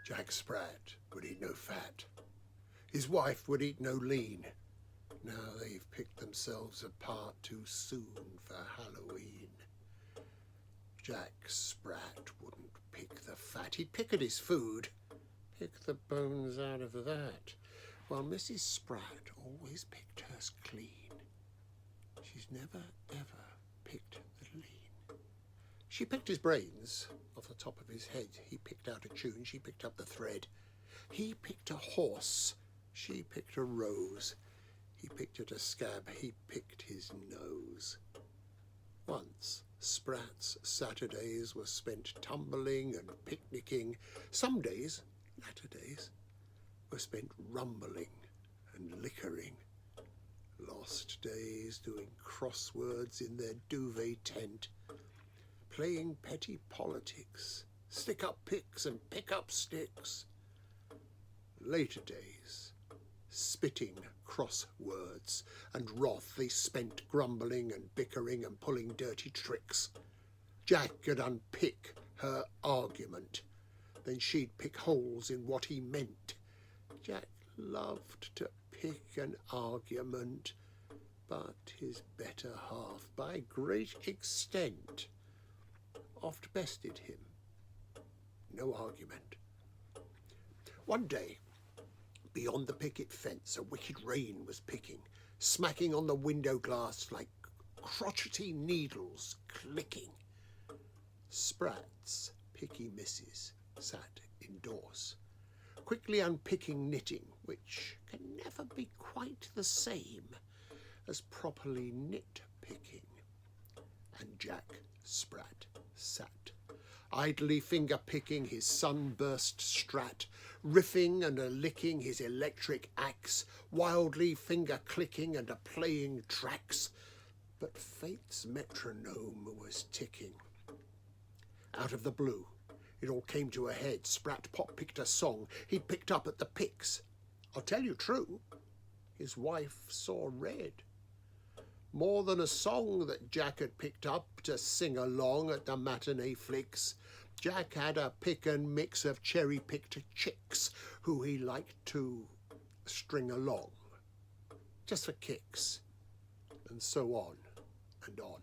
Jack Sprat would eat no fat. His wife would eat no lean. Now they've picked themselves apart too soon for Halloween. Jack Sprat wouldn't pick the fat. He'd pick at his food, pick the bones out of that, while Mrs. Sprat always picked hers clean. She's never, ever picked the lean. She picked his brains off the top of his head. He picked out a tune, she picked up the thread. He picked a horse, she picked a rose. He picked at a scab, he picked his nose. Once, Sprat's Saturdays were spent tumbling and picnicking. Some days, latter days, were spent rumbling and liquoring. Lost days doing crosswords in their duvet tent, playing petty politics, stick up picks and pick up sticks. Later days, spitting crosswords and wrath they spent grumbling and bickering and pulling dirty tricks. Jack would unpick her argument, then she'd pick holes in what he meant. Jack loved to pick an argument, but his better half, by great extent, oft bested him. No argument. One day, beyond the picket fence, a wicked rain was picking, smacking on the window glass like crotchety needles clicking. Sprat's picky missus sat indoors, quickly unpicking knitting, which can never be quite the same as properly nitpicking. And Jack Sprat sat, idly finger-picking his sunburst strat, riffing and a-licking his electric axe, wildly finger-clicking and a-playing tracks. But fate's metronome was ticking. Out of the blue, it all came to a head. Sprat pop-picked a song he'd picked up at the picks. I'll tell you true, his wife saw red. More than a song that Jack had picked up to sing along at the matinee flicks. Jack had a pick and mix of cherry-picked chicks who he liked to string along, just for kicks, and so on and on.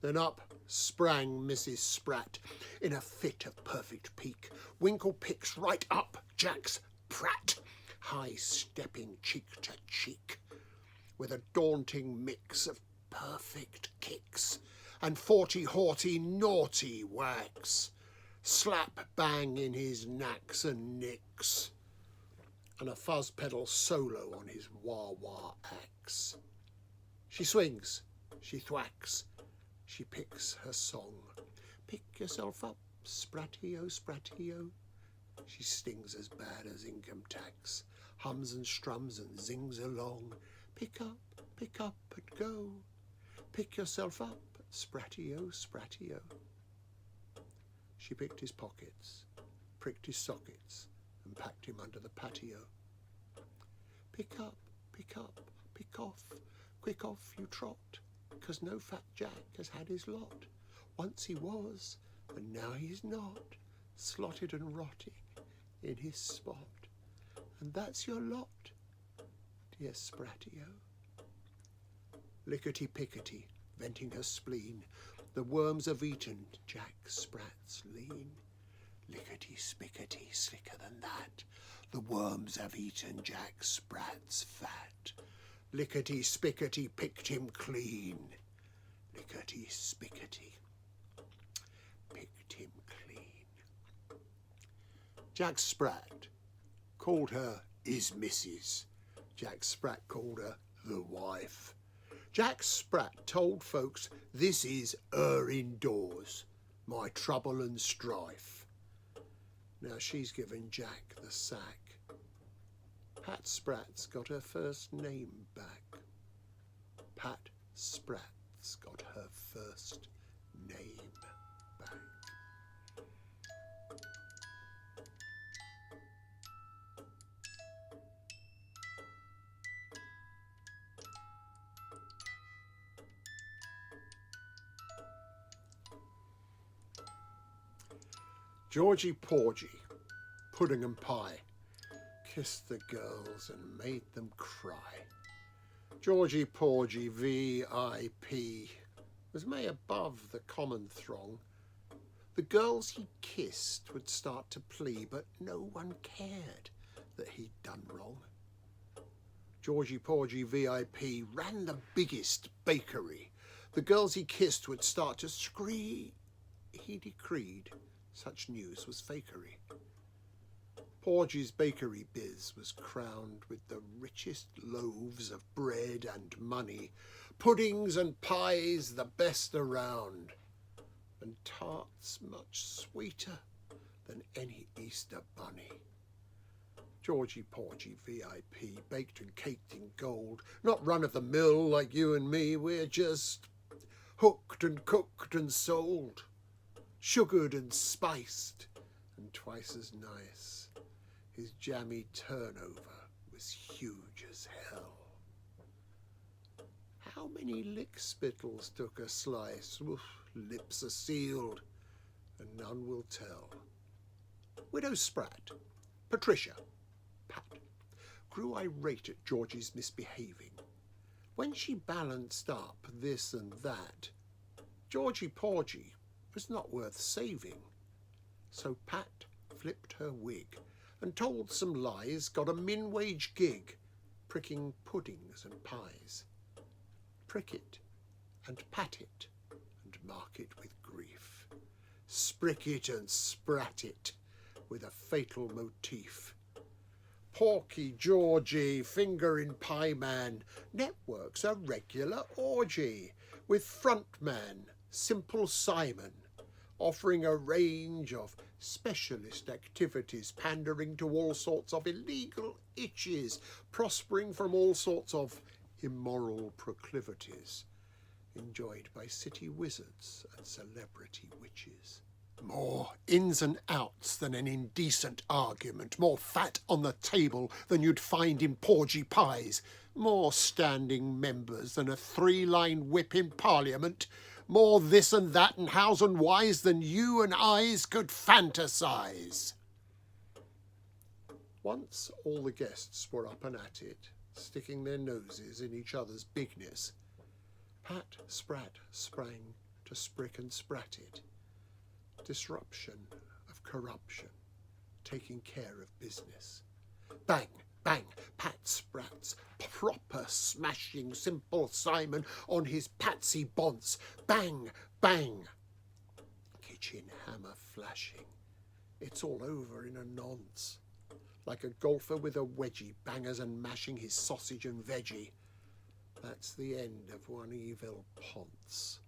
Then up sprang Mrs. Sprat in a fit of perfect pique. Winkle picks right up Jack's prat, high-stepping cheek to cheek, with a daunting mix of perfect kicks and 40 haughty naughty whacks, slap bang in his knacks and nicks, and a fuzz pedal solo on his wah-wah axe. She swings, she thwacks, she picks her song. Pick yourself up, Spratty-o, Spratty-o. She stings as bad as income tax, hums and strums and zings along. Pick up and go. Pick yourself up, Spratty-o, Spratty-o. She picked his pockets, pricked his sockets, and packed him under the patio. Pick up, pick off, quick off you trot, 'cause no fat Jack has had his lot. Once he was, and now he's not, slotted and rotting in his spot. And that's your lot, dear Spratty-o. Lickety-pickety, venting her spleen, the worms have eaten Jack Sprat's lean. Lickety-spickety, slicker than that, the worms have eaten Jack Sprat's fat. Lickety-spickety, picked him clean. Lickety-spickety, picked him clean. Jack Sprat called her his missus. Jack Sprat called her the wife. Jack Sprat told folks this is her indoors, my trouble and strife. Now she's given Jack the sack. Pat Sprat's got her first name back. Pat Sprat's got her first name back. Georgie Porgy pudding and pie, kissed the girls and made them cry. Georgie Porgy, VIP, was way above the common throng. The girls he kissed would start to plea, but no one cared that he'd done wrong. Georgie Porgy, VIP, ran the biggest bakery. The girls he kissed would start to scream. He decreed such news was fakery. Porgy's bakery biz was crowned with the richest loaves of bread and money, puddings and pies the best around, and tarts much sweeter than any Easter bunny. Georgie Porgy, VIP, baked and caked in gold, not run-of-the-mill like you and me, we're just hooked and cooked and sold, sugared and spiced, and twice as nice. His jammy turnover was huge as hell. How many lickspittles took a slice? Oof, lips are sealed, and none will tell. Widow Sprat, Patricia, Pat, grew irate at Georgie's misbehaving. When she balanced up this and that, Georgie Porgy was not worth saving. So Pat flipped her wig and told some lies, got a min-wage gig, pricking puddings and pies. Prick it and pat it and mark it with grief. Sprick it and sprat it with a fatal motif. Porky Georgie, finger in pie man, networks a regular orgy with frontman Simple Simon, offering a range of specialist activities, pandering to all sorts of illegal itches, prospering from all sorts of immoral proclivities, enjoyed by city wizards and celebrity witches. More ins and outs than an indecent argument, more fat on the table than you'd find in porgy pies, more standing members than a 3-line whip in Parliament, more this and that and hows and whys than you and I's could fantasize. Once all the guests were up and at it, sticking their noses in each other's bigness, Pat Sprat sprang to sprick and sprat it. Disruption of corruption, taking care of business. Bang, bang, Pat Sprat's proper smashing Simple Simon on his patsy bonce. Bang, bang. Kitchen hammer flashing. It's all over in a nonce. Like a golfer with a wedgie, bangers and mashing his sausage and veggie. That's the end of one evil ponce.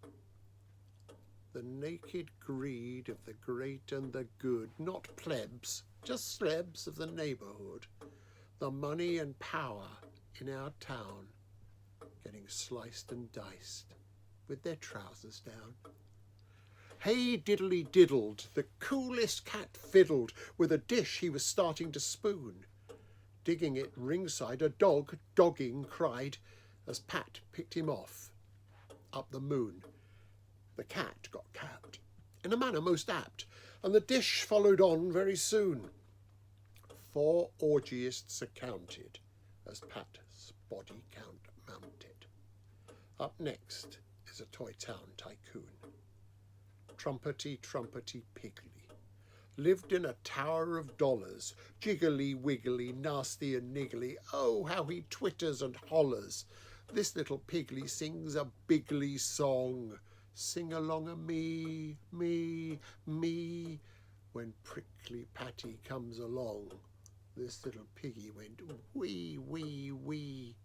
The naked greed of the great and the good, not plebs, just slebs of the neighbourhood, the money and power in our town, getting sliced and diced with their trousers down. Hey diddly diddled, the coolest cat fiddled with a dish he was starting to spoon. Digging it ringside, a dog, dogging, cried as Pat picked him off up the moon. The cat got capped in a manner most apt, and the dish followed on very soon. 4 orgyists accounted as Pat's body count mounted. Up next is a Toy Town tycoon. Trumpety, trumpety, piggly. Lived in a tower of dollars, jiggly, wiggly, nasty and niggly. Oh, how he twitters and hollers. This little pigly sings a bigly song. Sing along a me, me, me. When prickly Patty comes along, this little piggy went wee, wee, wee.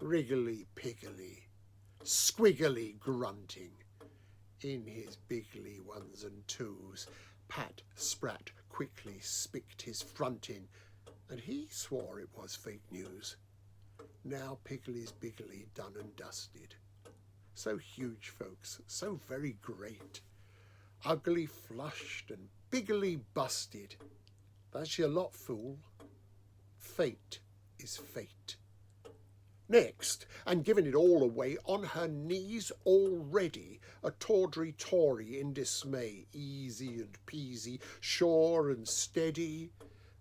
Wriggly piggly, squiggly grunting. In his bigly ones and twos, Pat Sprat quickly spicked his front in, and he swore it was fake news. Now Piggly's bigly done and dusted. So huge, folks, so very great. Ugly flushed and biggly busted. That's your lot, fool. Fate is fate. Next, and giving it all away, on her knees already, a tawdry Tory in dismay, easy and peasy, sure and steady.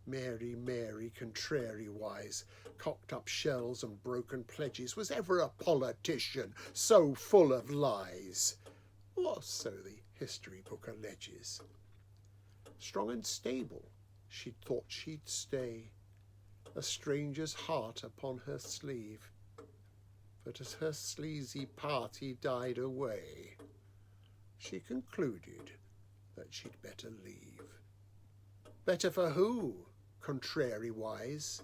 Mary, Mary, contrariwise, cocked up shells and broken pledges, was ever a politician so full of lies? Or so the history book alleges. Strong and stable, she thought she'd stay, a stranger's heart upon her sleeve. But as her sleazy party died away, she concluded that she'd better leave. Better for who, contrariwise?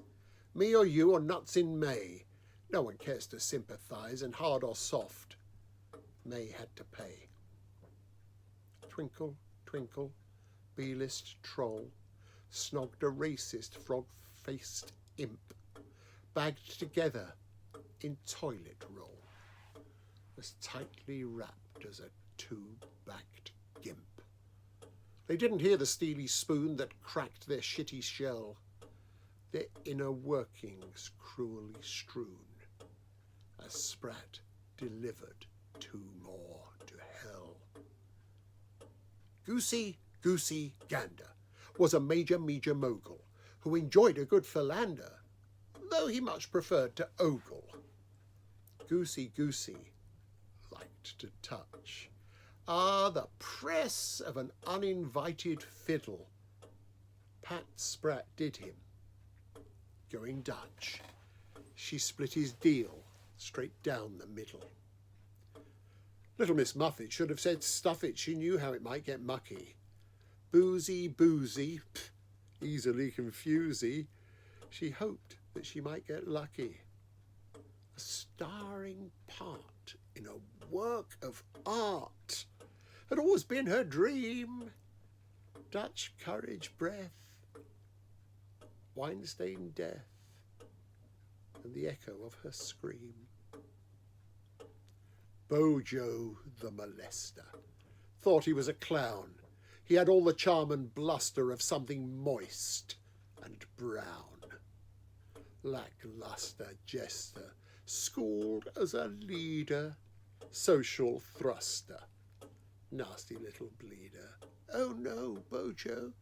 Me or you or nuts in May? No one cares to sympathise, and hard or soft, May had to pay. Twinkle, twinkle, B-list troll, snogged a racist frog-faced imp, bagged together in toilet roll, as tightly wrapped as a two-backed gimp. They didn't hear the steely spoon that cracked their shitty shell, their inner workings cruelly strewn, as Sprat delivered 2 more to hell. Goosey, Goosey Gander was a major mogul who enjoyed a good philander, though he much preferred to ogle. Goosey liked to touch. The press of an uninvited fiddle. Pat Sprat did him. Going Dutch, she split his deal straight down the middle. Little Miss Muffet should have said stuff it, she knew how it might get mucky. Boozy, easily confusey, she hoped that she might get lucky. A starring part in a work of art had always been her dream. Dutch courage, breath, wine-stained death, and the echo of her scream. Bojo the molester thought he was a clown. He had all the charm and bluster of something moist and brown. Lackluster jester, schooled as a leader, social thruster, nasty little bleeder. Oh no, Bojo.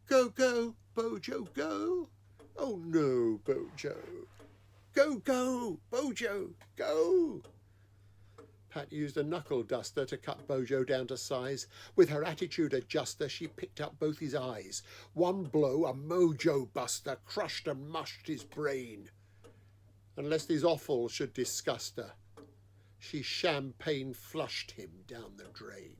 Go, go, Bojo, go. Oh no, Bojo. Go, go, Bojo, go. Pat used a knuckle duster to cut Bojo down to size. With her attitude adjuster, she picked up both his eyes. One blow, a mojo buster, crushed and mushed his brain. And lest his offal should disgust her, she champagne flushed him down the drain.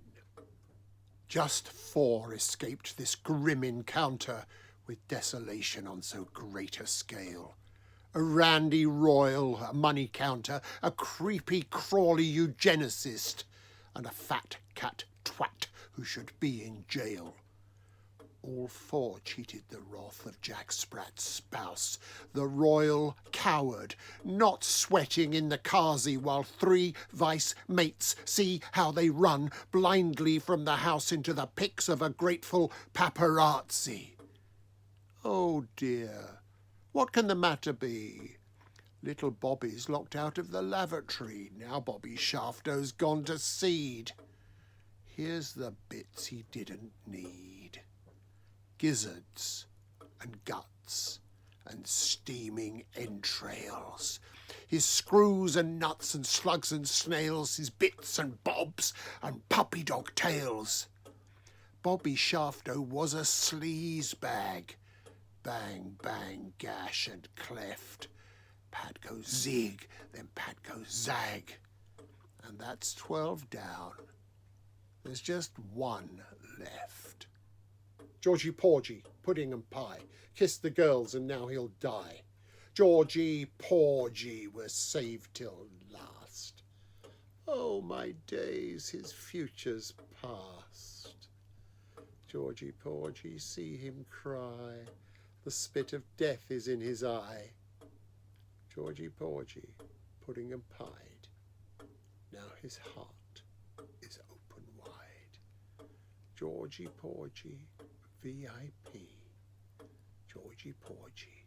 Just 4 escaped this grim encounter with desolation on so great a scale. A randy royal, a money counter, a creepy crawly eugenicist, and a fat cat twat who should be in jail. All 4 cheated the wrath of Jack Sprat's spouse, the royal coward, not sweating in the carsey while 3 vice mates see how they run blindly from the house into the pics of a grateful paparazzi. Oh dear, what can the matter be? Little Bobby's locked out of the lavatory. Now Bobby Shafto's gone to seed. Here's the bits he didn't need. Gizzards and guts and steaming entrails. His screws and nuts and slugs and snails. His bits and bobs and puppy dog tails. Bobby Shafto was a sleaze bag. Bang, bang, gash and cleft. Pat goes zig, then Pat goes zag. And that's 12 down. There's just 1 left. Georgie Porgy, pudding and pie, kissed the girls and now he'll die. Georgie Porgy was saved till last. Oh, my days, his future's past. Georgie Porgy, see him cry. The spit of death is in his eye. Georgie Porgy, pudding and pied. Now his heart is open wide. Georgie Porgy, VIP. Georgie Porgy,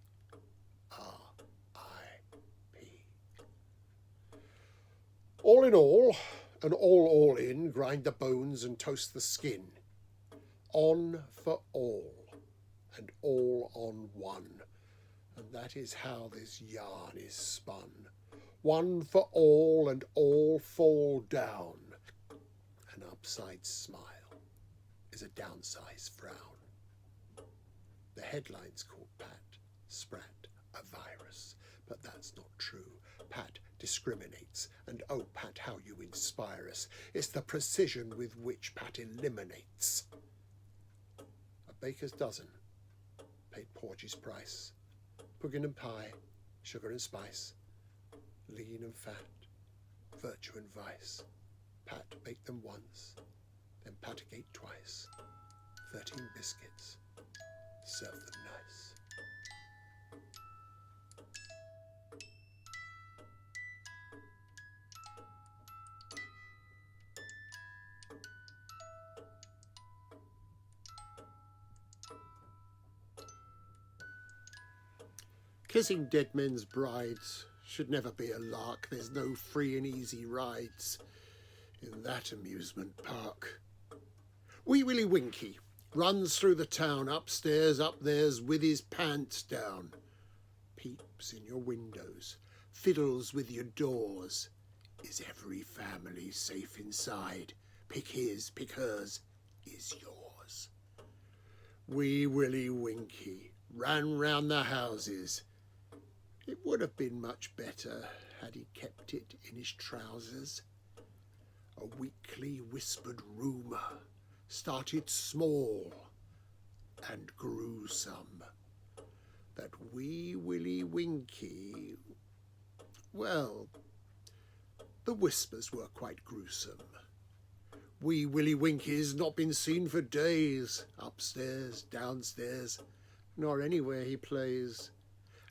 R.I.P. All in all, and all in, grind the bones and toast the skin. On for all, and all on one. And that is how this yarn is spun. One for all, and all fall down. An upside smile is a downside frown. The headline's called Pat, Sprat, a virus, but that's not true. Pat discriminates, and oh Pat, how you inspire us. It's the precision with which Pat eliminates. A baker's dozen paid Porgy's price. Pudding and pie, sugar and spice, lean and fat, virtue and vice. Pat baked them once, then Pat ate twice. 13 biscuits, serve them nice. Kissing dead men's brides should never be a lark. There's no free and easy rides in that amusement park. Wee Willie Winky runs through the town, upstairs, up theirs, with his pants down. Peeps in your windows, fiddles with your doors. Is every family safe inside? Pick his, pick hers, is yours. Wee Willie Winky ran round the houses. It would have been much better had he kept it in his trousers. A weakly whispered rumour started small and grew some, that Wee Willie Winky, well, the whispers were quite gruesome. Wee Willie Winky's not been seen for days, upstairs, downstairs, nor anywhere he plays.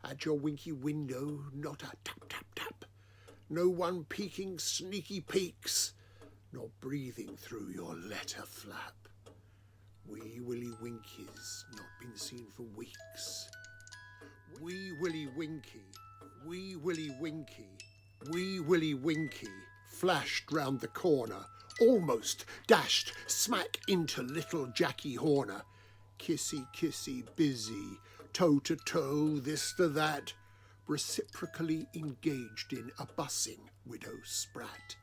At your winky window, not a tap, tap, tap. No one peeking sneaky peeks, nor breathing through your letter flap. Wee Willie Winky's not been seen for weeks. Wee Willie Winky, Wee Willie Winky, Wee Willie Winky flashed round the corner, almost dashed smack into little Jackie Horner. Kissy, kissy, busy, toe to toe, this to that, reciprocally engaged in a bussing Widow Sprat.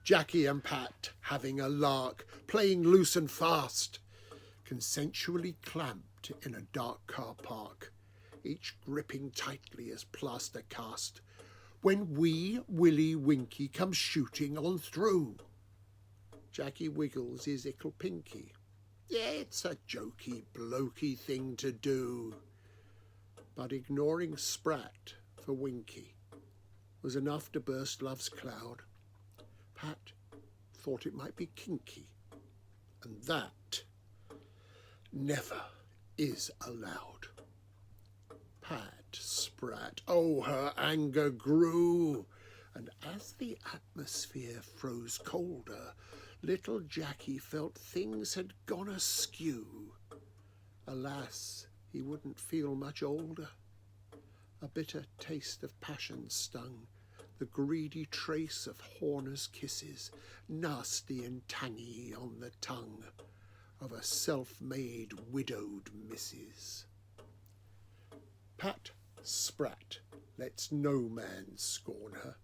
Jackie and Pat having a lark, playing loose and fast, consensually clamped in a dark car park, each gripping tightly as plaster cast, when Wee Willie Winky comes shooting on through. Jackie wiggles his ickle pinky. Yeah, it's a jokey, blokey thing to do. But ignoring Sprat for Winky was enough to burst love's cloud. Pat thought it might be kinky, and that never is allowed. Pat, Sprat, oh, her anger grew, and as the atmosphere froze colder, little Jackie felt things had gone askew. Alas, he wouldn't feel much older. A bitter taste of passion stung, the greedy trace of Horner's kisses, nasty and tangy on the tongue of a self-made widowed missus. Pat Sprat lets no man scorn her.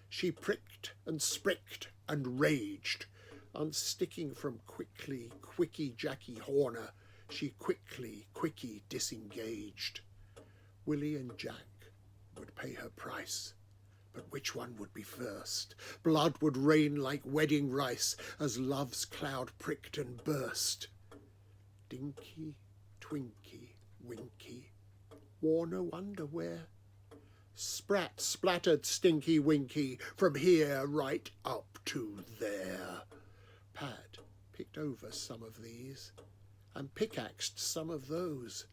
She pricked and spricked and raged, unsticking from quickie Jackie Horner, she quickie disengaged. Willie and Jack would pay her price, but which one would be first? Blood would rain like wedding rice as love's cloud pricked and burst. Dinky, Twinky, Winky wore no underwear. Sprat splattered Stinky Winky from here right up to there. Pat picked over some of these and pickaxed some of those.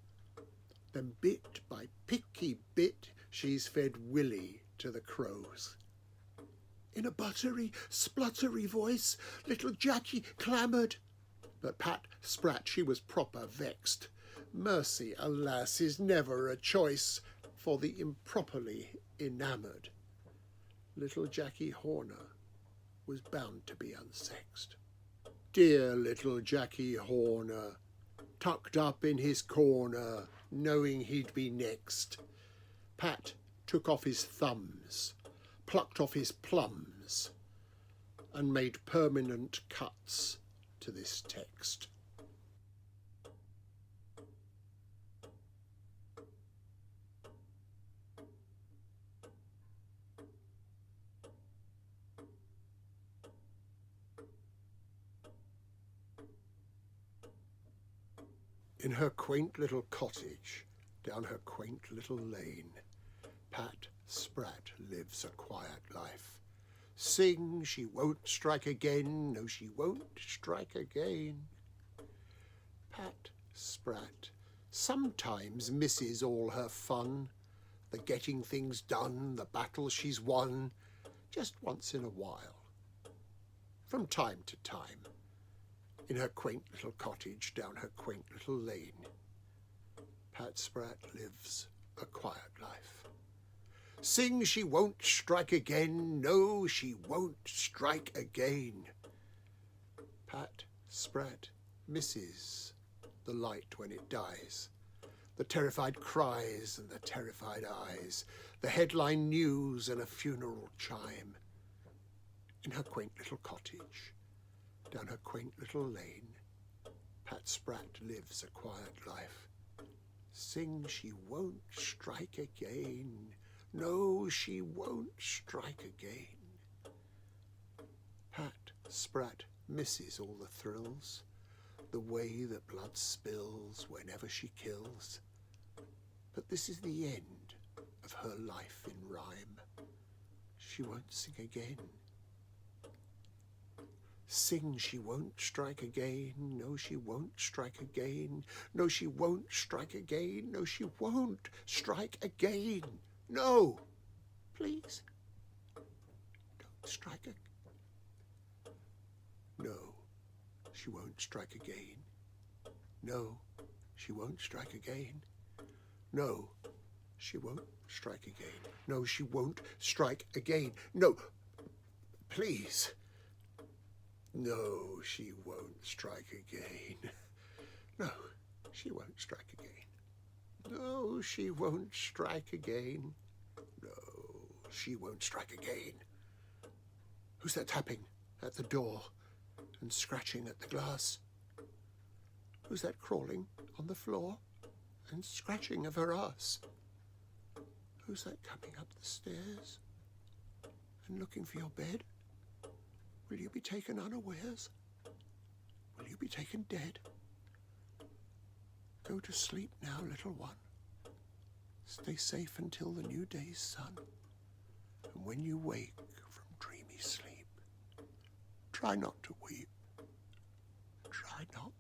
Then bit by picky bit she's fed Willie to the crows. In a buttery, spluttery voice, little Jackie clamoured, but Pat Sprat, she was proper vexed. Mercy, alas, is never a choice for the improperly enamoured. Little Jackie Horner was bound to be unsexed. Dear little Jackie Horner, tucked up in his corner, knowing he'd be next. Pat took off his thumbs, plucked off his plums, and made permanent cuts to this text. In her quaint little cottage, down her quaint little lane, Pat Sprat lives a quiet life. Sing, she won't strike again, no, she won't strike again. Pat Sprat sometimes misses all her fun, the getting things done, the battles she's won, just once in a while, from time to time. In her quaint little cottage down her quaint little lane, Pat Sprat lives a quiet life. Sing, she won't strike again, no, she won't strike again. Pat Sprat misses the light when it dies, the terrified cries and the terrified eyes, the headline news and a funeral chime. In her quaint little cottage, down her quaint little lane, Pat Sprat lives a quiet life. Sing, she won't strike again, no, she won't strike again. Pat Sprat misses all the thrills, the way that blood spills whenever she kills. But this is the end of her life in rhyme. She won't sing again. Sing, she won't strike again, no, she won't strike again, no, she won't strike again, no, she won't strike again. No, please, don't strike again. No, she won't strike again. No, she won't strike again. No, she won't strike again. No, she won't strike again. No, please. No, she won't strike again. No, she won't strike again. No, she won't strike again. No, she won't strike again. Who's that tapping at the door and scratching at the glass? Who's that crawling on the floor and scratching of her ass? Who's that coming up the stairs and looking for your bed? Will you be taken unawares? Will you be taken dead? Go to sleep now, little one. Stay safe until the new day's sun. And when you wake from dreamy sleep, try not to weep. Try not